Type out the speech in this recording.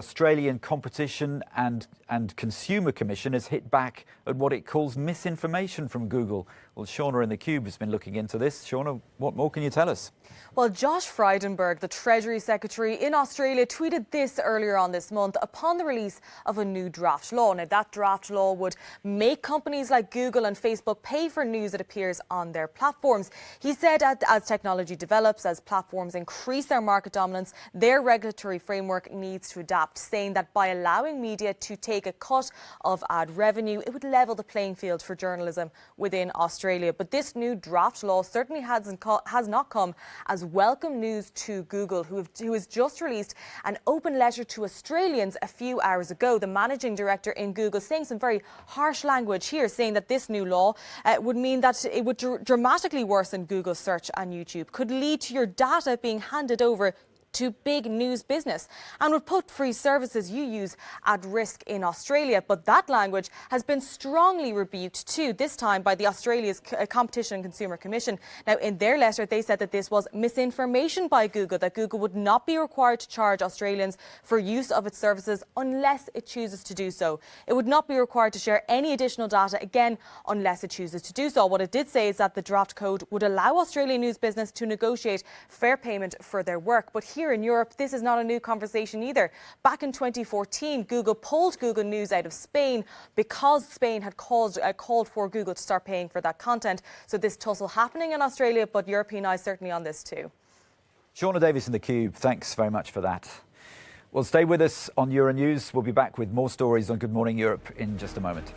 Australian Competition and Consumer Commission has hit back at what it calls misinformation from Google. Well, Shauna in the Cube has been looking into this. Shauna, what more can you tell us? Well, Josh Frydenberg, the Treasury Secretary in Australia, tweeted this earlier on this month upon the release of a new draft law. Now, that draft law would make companies like Google and Facebook pay for news that appears on their platforms. He said as technology develops, as platforms increase their market dominance, their regulatory framework needs to adapt, saying that by allowing media to take a cut of ad revenue, it would level the playing field for journalism within Australia. But this new draft law certainly has not come as welcome news to Google, who has just released an open letter to Australians a few hours ago. The managing director in Google saying some very harsh language here, saying that this new law would mean that it would dramatically worsen Google's search on YouTube, could lead to your data being handed over to big news business and would put free services you use at risk in Australia. But that language has been strongly rebuked too, this time by the Australia's Competition and Consumer Commission. Now, in their letter, they said that this was misinformation by Google, that Google would not be required to charge Australians for use of its services unless it chooses to do so. It would not be required to share any additional data, again, unless it chooses to do so. What it did say is that the draft code would allow Australian news business to negotiate fair payment for their work. But here in Europe, this is not a new conversation either. Back in 2014, Google pulled Google News out of Spain because Spain had called for Google to start paying for that content. So this tussle happening in Australia, but European eyes certainly on this too. Shauna Davies in the Cube, thanks very much for that. Well, stay with us on Euronews. We'll be back with more stories on Good Morning Europe in just a moment.